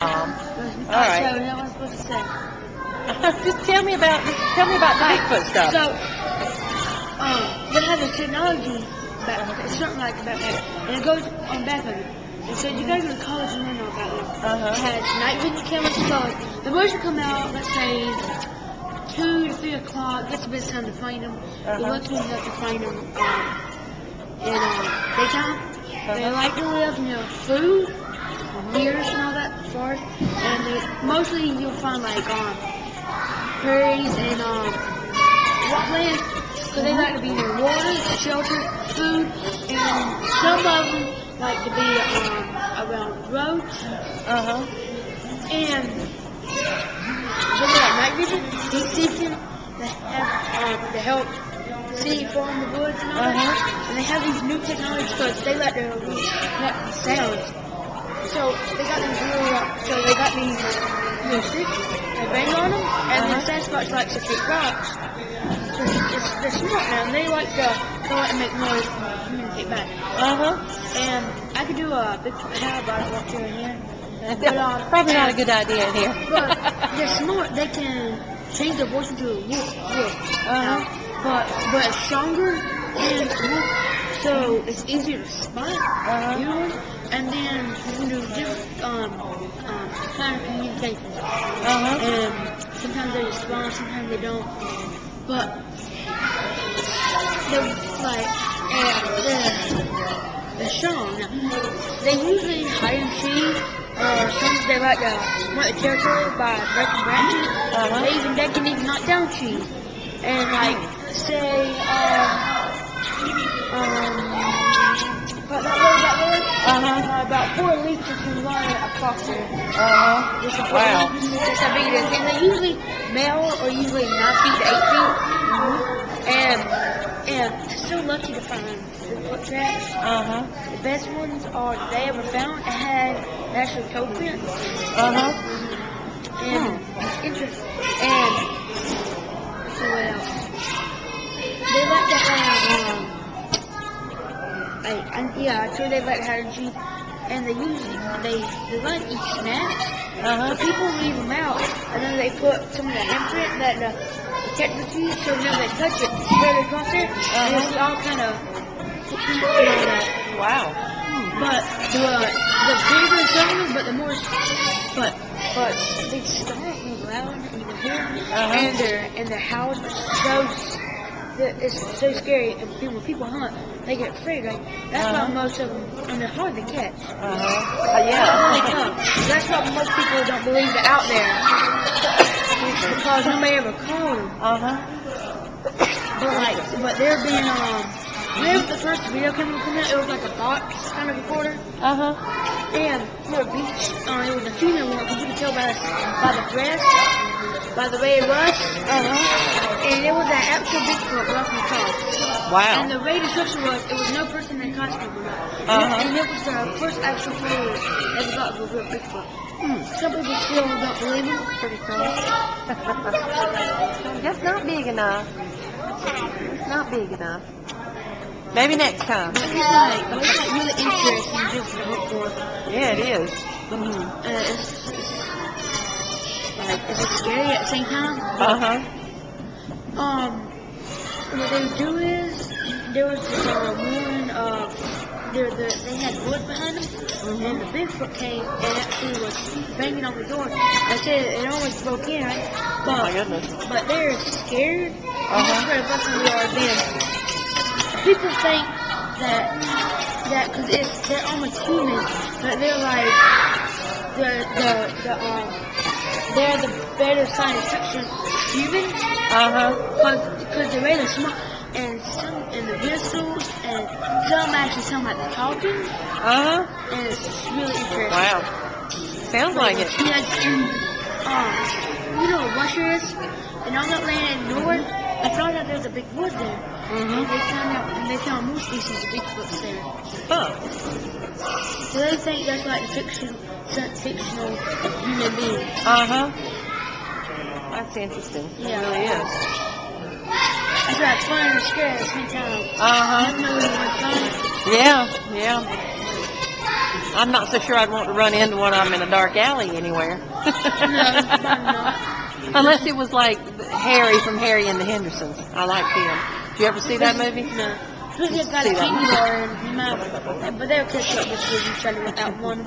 All right. So, now what I'm supposed to say. Just tell me about the Bigfoot stuff. So, they have this technology back, it's something like about that, and it goes on back of it. And so you gotta go to college and learn all about it. It has night vision cameras, so the birds will come out, let's say 2 to 3 o'clock. That's the best time to find them. The worst ones you have to find them in daytime. They like to live near food, deers and all that forest, and mostly you'll find like prairies and wetlands. So they like to be near water, shelter, food, and some of them like to be around roads. And they got night vision, heat seeking, they have to help see from the woods and all that. And they have these new technologies because they like to reconnect the sounds. So they got these little sticks, they bang on them, and then Sasquatch likes to kick rocks. So they're smart now, and they like to make noise and communicate back. And I could do a Bigfoot howl, but I don't want to in here. But, probably not a good idea in here. But they're smart. They can change their voice into a wolf. But it's stronger than a wolf, so it's easier to spot. And then you can do different kind of communication. And sometimes they respond, sometimes they don't. But they're strong. They usually hide in trees, or sometimes they like to mark the territory by breaking branches. They can even knock down trees. And like say about 4 leaps can run across there. Wow. That's how big it is. And they're usually male or usually 9 feet to 8 feet. And so lucky to find Bigfoot tracks. The best ones are they ever found. It had actual toe prints. And it's interesting. And so what else? They like to have I told they like to have trees, and they like to eat snacks. So people leave them out, and then they put some of the handprint that protect the trees, so whenever they touch it, spread it across there, and it's all kind of footprints and all that. Wow. But the bigger some of them, but the more, but they start really loud, and you can hear them, and their howls are it's so scary, and when people hunt, they get afraid. Like that's why most of them, and they're hard to catch. That's why most people don't believe they're out there, because nobody ever caught them. But they're being whenever the first video camera came out, it was like a box kind of recorder. And for a beach, it was a female one, because you could tell by the dress, by the way it was. And it was an actual Bigfoot walking across. Wow. And the way the description was, it was no person in costume. And it was the first actual photo ever got of a real Bigfoot. Some people still don't believe him. Pretty cool. Just not big enough. It's not big enough. Maybe next time. It's like really interesting just to look for. Yeah, it is. Is it scary at the same time? What they do is, there was this woman, they had wood behind them, and the Bigfoot came and actually was banging on the door. They said it almost broke in, right? But, oh my goodness. But they're scared. Scared of us than we are them. People think that because they're almost human, but they're like, they're the better science fiction human. Because they're really smart, and the whistles, and some actually sound like they're talking. And it's really interesting. Wow. Sounds like it. You know what Russia is? And on that land in north, I found out there's a big wood there. And they found more species of Bigfoots there. So they think that's like fictional human being. That's interesting. Yeah. It really is. It's like fun and scary at the same time. Yeah, yeah. I'm not so sure I'd want to run into one of them in a dark alley anywhere. No, probably not. Unless it was like Harry from Harry and the Hendersons. I like him. Did you ever see that movie? No. We just got a candy bar in him out, but they'll catch up with you and try to get that one.